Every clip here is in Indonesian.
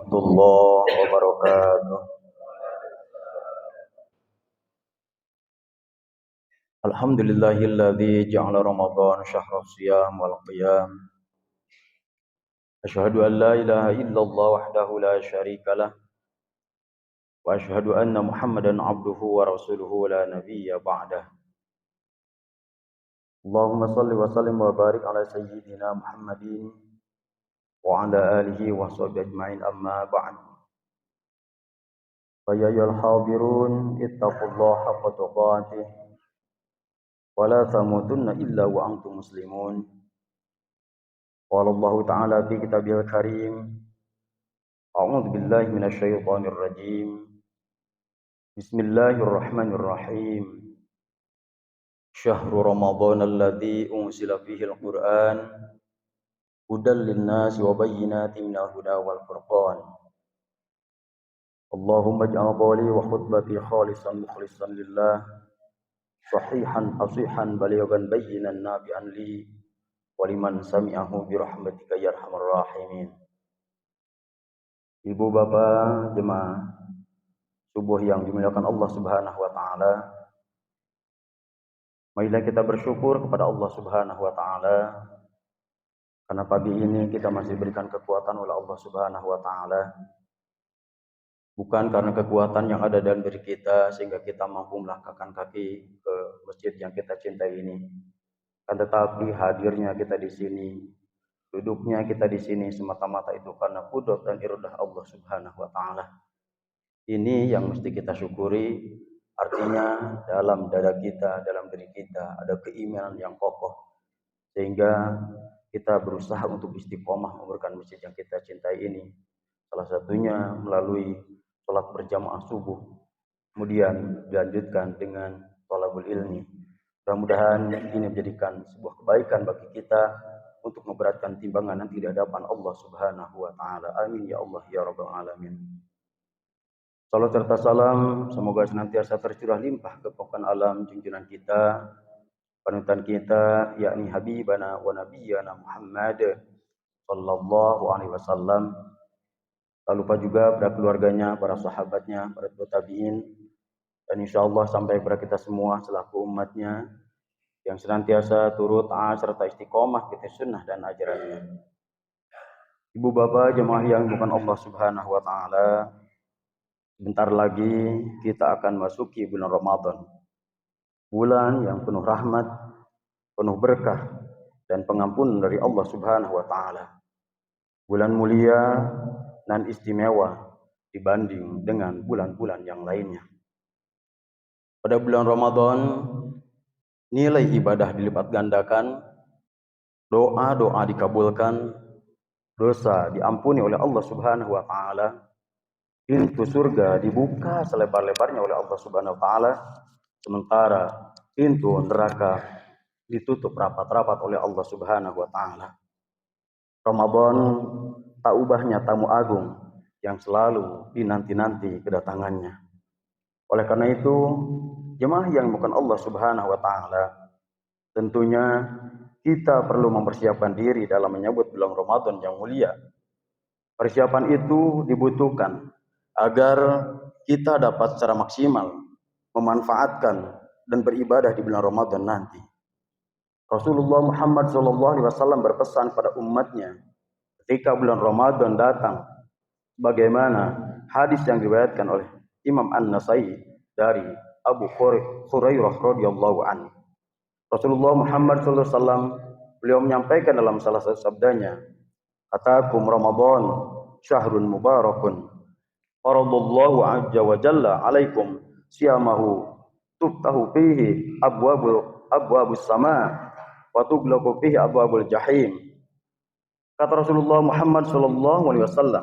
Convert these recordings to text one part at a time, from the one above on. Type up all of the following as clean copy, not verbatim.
Warahmatullahi wabarakatuh. Alhamdulillahilladzi ja'ala Ramadan syahra shiyam wal qiyam. Asyhadu an la ilaha illallah wahdahu la syarikalah wa asyhadu anna Muhammadan abduhu wa rasuluhu la nabiyya ba'dah. Allahumma shalli wa sallim wa barik ala sayyidina Muhammadin wa ala alihi wa sahbihi ajma'in amma ba'd. Fa ya ayyuhal hadirun ittaqullaha haqqa tuqatih wa la tamutunna illa wa antum muslimun. Qala Allah Ta'ala fi kitabihil karim. A'udzu billahi minasyaitonir rajim. Bismillahirrahmanirrahim. Syahrul Ramadan alladzi unzila fihi al-Qur'an hudan lin-nasi wa bayyinatin minal huda wal furqan. Allahumma ij'al qawli wa khutbati khalisan mukhlishan lillah sahihan fasihan balighan bayyinan nafi'an li wa liman sami'ahu bi rahmatika ya arhamar rahimin. Ibu bapak jemaah subuh yang dimuliakan Allah Subhanahu wa taala. Marilah kita bersyukur kepada Allah Subhanahu wa taala karena pagi ini kita masih diberikan kekuatan oleh Allah Subhanahu wa taala. Bukan karena kekuatan yang ada dalam diri kita sehingga kita mampu melangkahkan kaki ke masjid yang kita cintai ini. Kan tetapi hadirnya kita di sini, duduknya kita di sini semata-mata itu karena qudrat dan iradah Allah Subhanahu wa taala. Ini yang mesti kita syukuri. Artinya dalam dada kita, dalam diri kita ada keimanan yang kokoh sehingga kita berusaha untuk istiqomah memberikan masjid yang kita cintai ini. Salah satunya melalui sholat berjamaah subuh, kemudian dilanjutkan dengan thalabul ilmi. Mudah-mudahan ini menjadikan sebuah kebaikan bagi kita untuk memberatkan timbangan nanti di hadapan Allah Subhanahu wa taala. Amin ya Allah ya rabbal alamin. Salam serta salam semoga senantiasa tercurah limpah ke pokok alam junjungan kita, panutan kita yakni habibana wa nabiyyana Muhammad sallallahu alaihi wasallam. Tak lupa juga pada keluarganya, para sahabatnya, para tabi'in, dan insyaallah sampai kepada kita semua selaku umatnya yang senantiasa turut taat serta istiqomah kita sunnah dan ajarannya. Ibu bapak jemaah yang bukan Allah Subhanahu wa taala, sebentar lagi kita akan masuki bulan Ramadan. Bulan yang penuh rahmat, penuh berkah dan pengampunan dari Allah Subhanahu wa taala. Bulan mulia dan istimewa dibanding dengan bulan-bulan yang lainnya. Pada bulan Ramadan, nilai ibadah dilipat gandakan, doa-doa dikabulkan, dosa diampuni oleh Allah Subhanahu wa taala, pintu surga dibuka selebar-lebarnya oleh Allah Subhanahu wa taala, sementara pintu neraka ditutup rapat-rapat oleh Allah Subhanahu wa taala. Ramadan tak ubahnya tamu agung yang selalu dinanti-nanti kedatangannya. Oleh karena itu, jemaah yang bukan Allah Subhanahu wa taala, tentunya kita perlu mempersiapkan diri dalam menyambut bulan Ramadan yang mulia. Persiapan itu dibutuhkan agar kita dapat secara maksimal memanfaatkan dan beribadah di bulan Ramadan nanti. Rasulullah Muhammad SAW berpesan pada umatnya ketika bulan Ramadan datang, bagaimana hadis yang diriwayatkan oleh Imam An-Nasai dari Abu Hurairah radhiyallahu anhu. Rasulullah Muhammad SAW beliau menyampaikan dalam salah satu sabdanya, "Atakum Ramadan syahrun mubarakun. Faradallahu azza wa jalla 'alaikum siyamahu tuftahu fihi abwabus sama wa tughlaqu fihi abwabul jahim." Kata Rasulullah Muhammad SAW,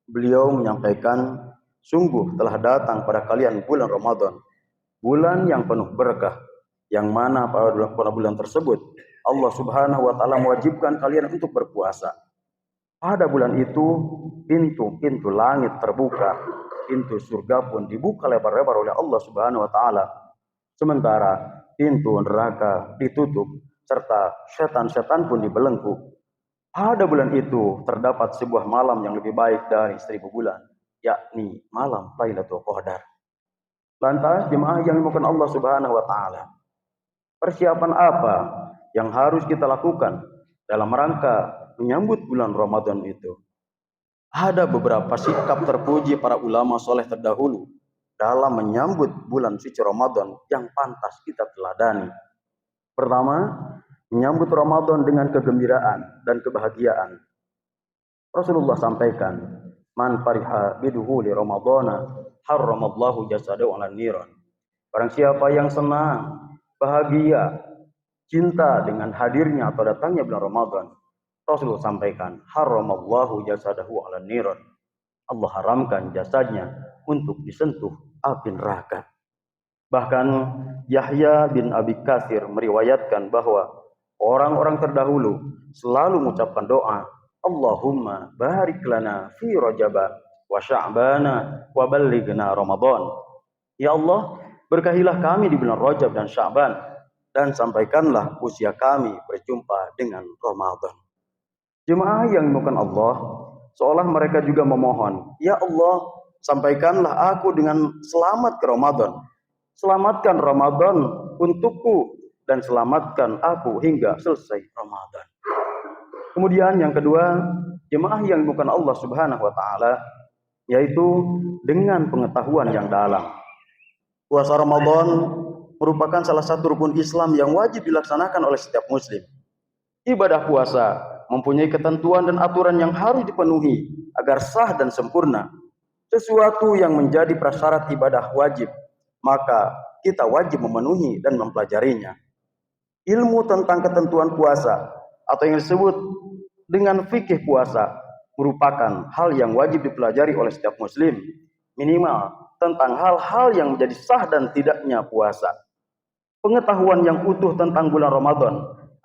beliau menyampaikan, sungguh telah datang pada kalian bulan Ramadan, bulan yang penuh berkah, yang mana pada bulan tersebut Allah Subhanahu wa taala mewajibkan kalian untuk berpuasa. Pada bulan itu pintu-pintu langit terbuka, pintu surga pun dibuka lebar-lebar oleh Allah Subhanahu wa taala. Sementara pintu neraka ditutup serta setan-setan pun dibelenggu. Pada bulan itu terdapat sebuah malam yang lebih baik dari 1000 bulan, yakni malam Lailatul Qadar. Lantas jemaah yang dimuliakan Allah Subhanahu wa taala, persiapan apa yang harus kita lakukan dalam rangka menyambut bulan Ramadan itu? Ada beberapa sikap terpuji para ulama soleh terdahulu dalam menyambut bulan suci Ramadan yang pantas kita teladani. Pertama, menyambut Ramadan dengan kegembiraan dan kebahagiaan. Rasulullah sampaikan, "Man fariha biduhuli Ramadana, harramallahu jasadahu 'alan niran." Barang siapa yang senang, bahagia, cinta dengan hadirnya atau datangnya bulan Ramadan, Rasulullah sampaikan, "Harramallahu jasadahu 'alan niran." Allah haramkan jasadnya untuk disentuh api neraka. Bahkan Yahya bin Abi Katsir meriwayatkan bahwa orang-orang terdahulu selalu mengucapkan doa, Allahumma barik lana fi Rajaba wa Sya'bana wa ballighna Ramadan. Ya Allah, berkahilah kami di bulan Rajab dan Sya'ban dan sampaikanlah usia kami berjumpa dengan Ramadan. Jemaah yang dimuliakan Allah, seolah mereka juga memohon, ya Allah, sampaikanlah aku dengan selamat ke Ramadan. Selamatkan Ramadan untukku dan selamatkan aku hingga selesai Ramadan. Kemudian yang kedua, jemaah yang bukan Allah Subhanahu wa taala, yaitu dengan pengetahuan yang dalam. Puasa Ramadan merupakan salah satu rukun Islam yang wajib dilaksanakan oleh setiap muslim. Ibadah puasa mempunyai ketentuan dan aturan yang harus dipenuhi agar sah dan sempurna. Sesuatu yang menjadi prasyarat ibadah wajib, maka kita wajib memenuhi dan mempelajarinya. Ilmu tentang ketentuan puasa atau yang disebut dengan fikih puasa merupakan hal yang wajib dipelajari oleh setiap muslim, minimal tentang hal-hal yang menjadi sah dan tidaknya puasa. Pengetahuan yang utuh tentang bulan Ramadan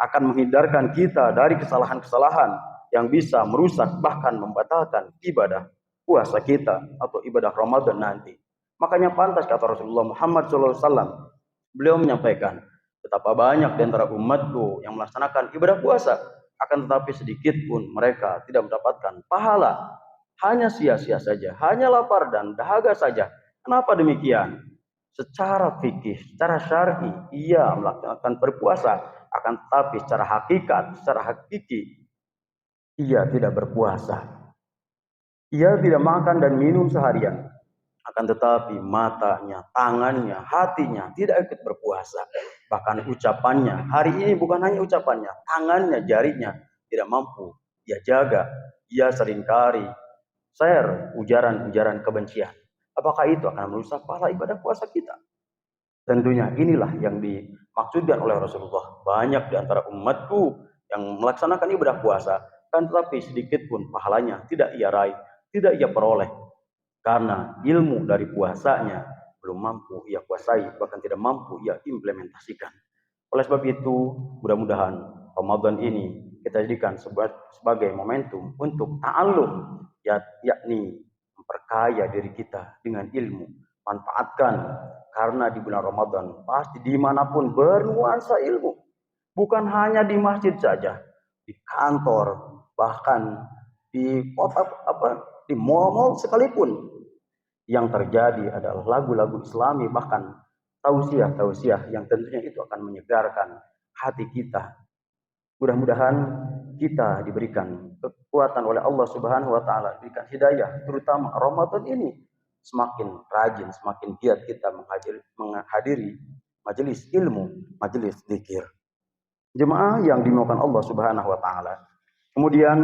akan menghindarkan kita dari kesalahan-kesalahan yang bisa merusak bahkan membatalkan ibadah puasa kita atau ibadah Ramadan nanti. Makanya pantas kata Rasulullah Muhammad SAW, beliau menyampaikan, betapa banyak di antara umatku yang melaksanakan ibadah puasa, akan tetapi sedikit pun mereka tidak mendapatkan pahala. Hanya sia-sia saja, hanya lapar dan dahaga saja. Kenapa demikian? Secara fikih, secara syar'i, ia melaksanakan berpuasa, akan tetapi secara hakikat, secara hakiki, ia tidak berpuasa. Ia tidak makan dan minum seharian. Akan tetapi matanya, tangannya, hatinya tidak ikut berpuasa. Bahkan ucapannya, hari ini bukan hanya ucapannya, tangannya, jarinya tidak mampu ia jaga. Ia seringkali share ujaran-ujaran kebencian. Apakah itu akan merusak pahala ibadah puasa kita? Tentunya inilah yang dimaksudkan oleh Rasulullah. Banyak di antara umatku yang melaksanakan ibadah puasa, kan tetapi sedikit pun pahalanya tidak ia raih, tidak ia peroleh. Karena ilmu dari puasanya belum mampu ia kuasai, bahkan tidak mampu ia implementasikan. Oleh sebab itu, mudah-mudahan Ramadan ini kita jadikan sebagai momentum untuk ta'allum, yakni memperkaya diri kita dengan ilmu. Manfaatkan, karena di bulan Ramadan pasti dimanapun bernuansa ilmu. Bukan hanya di masjid saja, di kantor, bahkan di kota di mall-mall sekalipun. Yang terjadi adalah lagu-lagu Islami, bahkan tausiah-tausiah yang tentunya itu akan menyegarkan hati kita. Mudah-mudahan kita diberikan kekuatan oleh Allah Subhanahu wa taala, diberikan hidayah, terutama Ramadan ini semakin rajin, semakin giat kita menghadiri majelis ilmu, majelis zikir. Jemaah yang dimuliakan Allah Subhanahu wa taala. Kemudian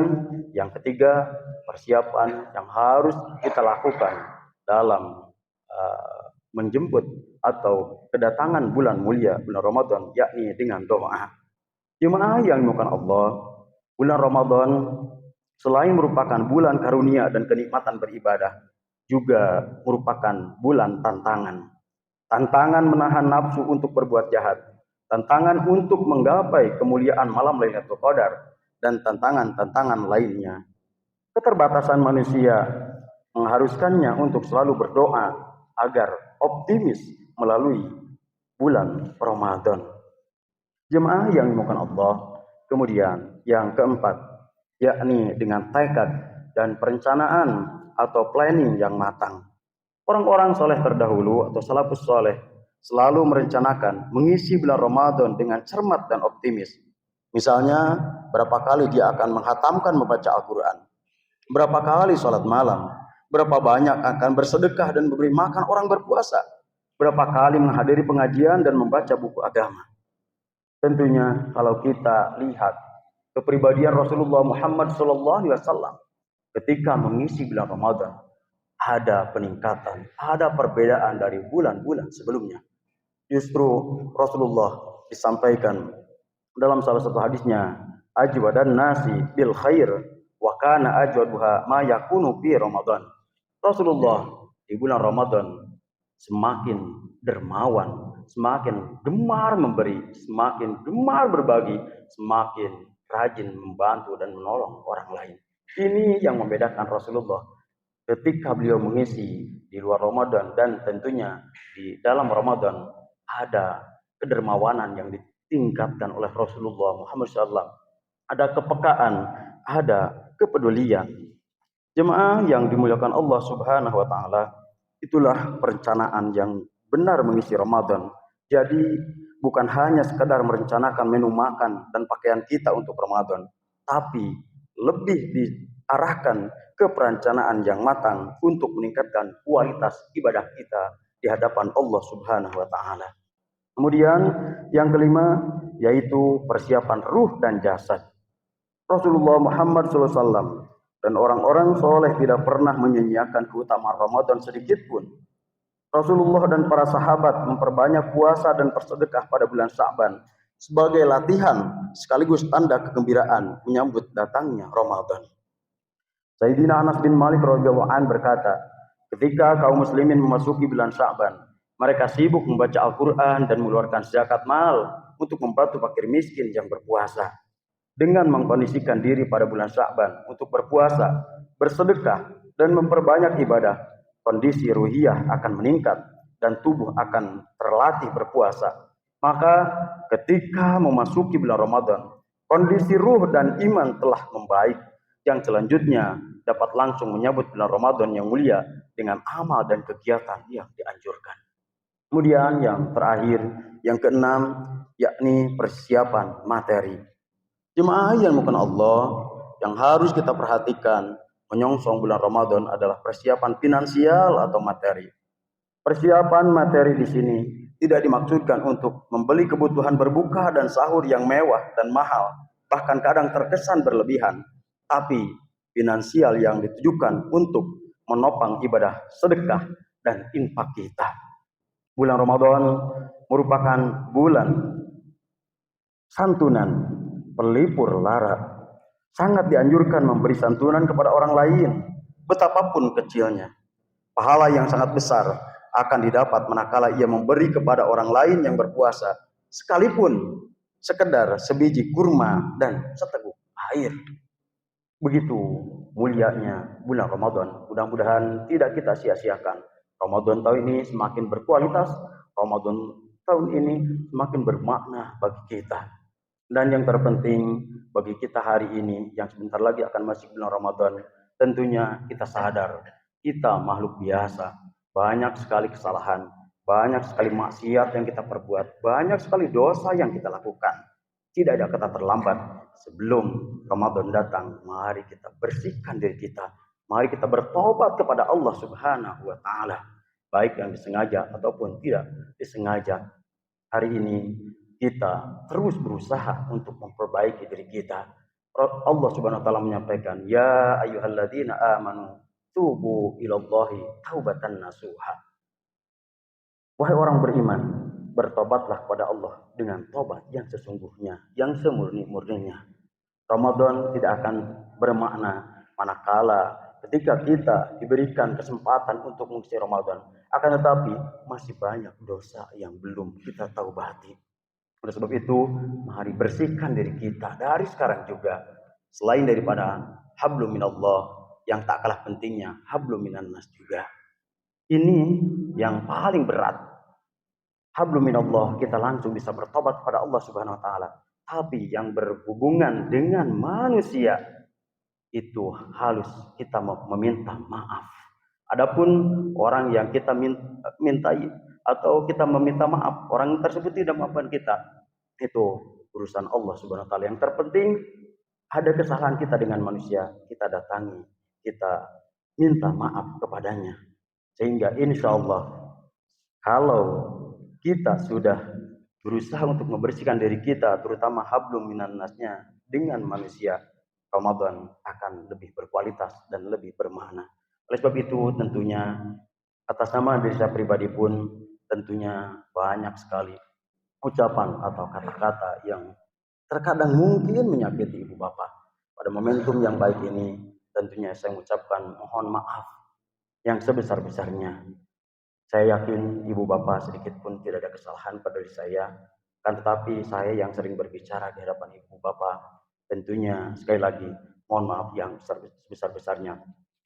yang ketiga, persiapan yang harus kita lakukan dalam menjemput atau kedatangan bulan mulia, bulan Ramadan, yakni dengan doa. Jemaah yang dimuliakan Allah, bulan Ramadan selain merupakan bulan karunia dan kenikmatan beribadah, juga merupakan bulan tantangan. Tantangan menahan nafsu untuk berbuat jahat, tantangan untuk menggapai kemuliaan malam Lailatul Qadar, dan tantangan-tantangan lainnya. Keterbatasan manusia mengharuskannya untuk selalu berdoa agar optimis melalui bulan Ramadan. Jemaah yang dimuliakan Allah, kemudian yang keempat, yakni dengan tekad dan perencanaan atau planning yang matang. Orang-orang soleh terdahulu atau salafus soleh selalu merencanakan mengisi bulan Ramadan dengan cermat dan optimis. Misalnya, berapa kali dia akan menghatamkan membaca Al-Quran, berapa kali sholat malam, berapa banyak akan bersedekah dan memberi makan orang berpuasa, berapa kali menghadiri pengajian dan membaca buku agama. Tentunya kalau kita lihat kepribadian Rasulullah Muhammad SAW ketika mengisi bulan Ramadan, ada peningkatan, ada perbedaan dari bulan-bulan sebelumnya. Justru Rasulullah disampaikan dalam salah satu hadisnya, ajwadan nasi bil khair wa kana ajwaduha ma yakunu fi Ramadan. Rasulullah di bulan Ramadan semakin dermawan, semakin gemar memberi, semakin gemar berbagi, semakin rajin membantu dan menolong orang lain. Ini yang membedakan Rasulullah ketika beliau mengisi di luar Ramadan dan tentunya di dalam Ramadan ada kedermawanan yang ditingkatkan oleh Rasulullah Muhammad SAW. Ada kepekaan, ada kepedulian. Jemaah yang dimuliakan Allah Subhanahu wa taala, itulah perencanaan yang benar mengisi Ramadan. Jadi bukan hanya sekadar merencanakan menu makan dan pakaian kita untuk Ramadan, tapi lebih diarahkan ke perencanaan yang matang untuk meningkatkan kualitas ibadah kita di hadapan Allah Subhanahu wa taala. Kemudian yang kelima yaitu persiapan ruh dan jasad. Rasulullah Muhammad SAW dan orang-orang soleh tidak pernah menyia-nyiakan keutamaan Ramadan sedikit pun. Rasulullah dan para sahabat memperbanyak puasa dan bersedekah pada bulan Sya'ban sebagai latihan sekaligus tanda kegembiraan menyambut datangnya Ramadan. Sayyidina Anas bin Malik radhiyallahu an berkata, ketika kaum muslimin memasuki bulan Sya'ban, mereka sibuk membaca Al-Quran dan mengeluarkan zakat mal untuk membantu fakir miskin yang berpuasa. Dengan mengkondisikan diri pada bulan Sya'ban untuk berpuasa, bersedekah, dan memperbanyak ibadah, kondisi ruhiyah akan meningkat dan tubuh akan terlatih berpuasa. Maka ketika memasuki bulan Ramadan, kondisi ruh dan iman telah membaik, yang selanjutnya dapat langsung menyambut bulan Ramadan yang mulia dengan amal dan kegiatan yang dianjurkan. Kemudian yang terakhir, yang keenam, yakni persiapan materi. Jemaah yang bukan Allah, yang harus kita perhatikan menyongsong bulan Ramadan adalah persiapan finansial atau materi. Persiapan materi di sini tidak dimaksudkan untuk membeli kebutuhan berbuka dan sahur yang mewah dan mahal, bahkan kadang terkesan berlebihan, tapi finansial yang ditujukan untuk menopang ibadah sedekah dan infak kita. Bulan Ramadan merupakan bulan santunan, pelipur lara. Sangat dianjurkan memberi santunan kepada orang lain, betapapun kecilnya. Pahala yang sangat besar akan didapat manakala ia memberi kepada orang lain yang berpuasa, sekalipun sekedar sebiji kurma dan seteguk air. Begitu mulianya bulan Ramadan. Mudah-mudahan tidak kita sia-siakan. Ramadan tahun ini semakin berkualitas, Ramadan tahun ini semakin bermakna bagi kita. Dan yang terpenting bagi kita hari ini yang sebentar lagi akan masuk bulan Ramadan, tentunya kita sadar kita makhluk biasa, banyak sekali kesalahan, banyak sekali maksiat yang kita perbuat, banyak sekali dosa yang kita lakukan. Tidak ada kata terlambat sebelum Ramadan datang. Mari kita bersihkan diri kita. Mari kita bertobat kepada Allah Subhanahu wa taala, baik yang disengaja ataupun tidak disengaja. Hari ini kita terus berusaha untuk memperbaiki diri kita. Allah Subhanahu wa taala menyampaikan, ya ayyuhalladzina amanu tubu ilallahi taubatan nasuha. Wahai orang beriman, bertobatlah kepada Allah dengan tobat yang sesungguhnya, yang semurni-murninya. Ramadan tidak akan bermakna manakala ketika kita diberikan kesempatan untuk mengisi Ramadan, akan tetapi masih banyak dosa yang belum kita taubati. Oleh sebab itu, mari bersihkan diri kita dari sekarang juga. Selain daripada hablum minallah, yang tak kalah pentingnya hablum minan nas juga. Ini yang paling berat. Hablum minallah, kita langsung bisa bertobat kepada Allah Subhanahu wa taala. Tapi yang berhubungan dengan manusia, itu halus kita meminta maaf. Adapun orang yang kita mintai atau kita meminta maaf, orang tersebut tidak memaafkan kita, itu urusan Allah Subhanahu wa taala. Yang terpenting ada kesalahan kita dengan manusia, kita datangi, kita minta maaf kepadanya. Sehingga insya Allah kalau kita sudah berusaha untuk membersihkan diri kita, terutama hablum minan nasnya dengan manusia, Ramadan akan lebih berkualitas dan lebih bermakna. Oleh sebab itu tentunya atas nama diri saya pribadi pun tentunya banyak sekali ucapan atau kata-kata yang terkadang mungkin menyakiti ibu bapak. Pada momentum yang baik ini tentunya saya mengucapkan mohon maaf yang sebesar-besarnya. Saya yakin ibu bapak sedikit pun tidak ada kesalahan pada diri saya, kan tetapi saya yang sering berbicara di hadapan ibu bapak, tentunya sekali lagi mohon maaf yang sebesar-besarnya.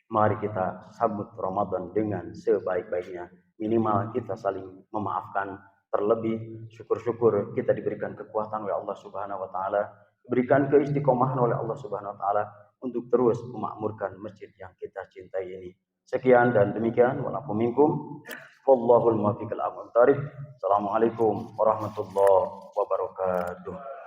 Mari kita sambut Ramadan dengan sebaik-baiknya. Minimal kita saling memaafkan. Terlebih syukur-syukur kita diberikan kekuatan oleh Allah Subhanahu wa taala, diberikan keistiqomahan oleh Allah Subhanahu wa taala untuk terus memakmurkan masjid yang kita cintai ini. Sekian dan demikian, walaupun minkum, wallahul muwaffiq. Assalamualaikum warahmatullahi wabarakatuh.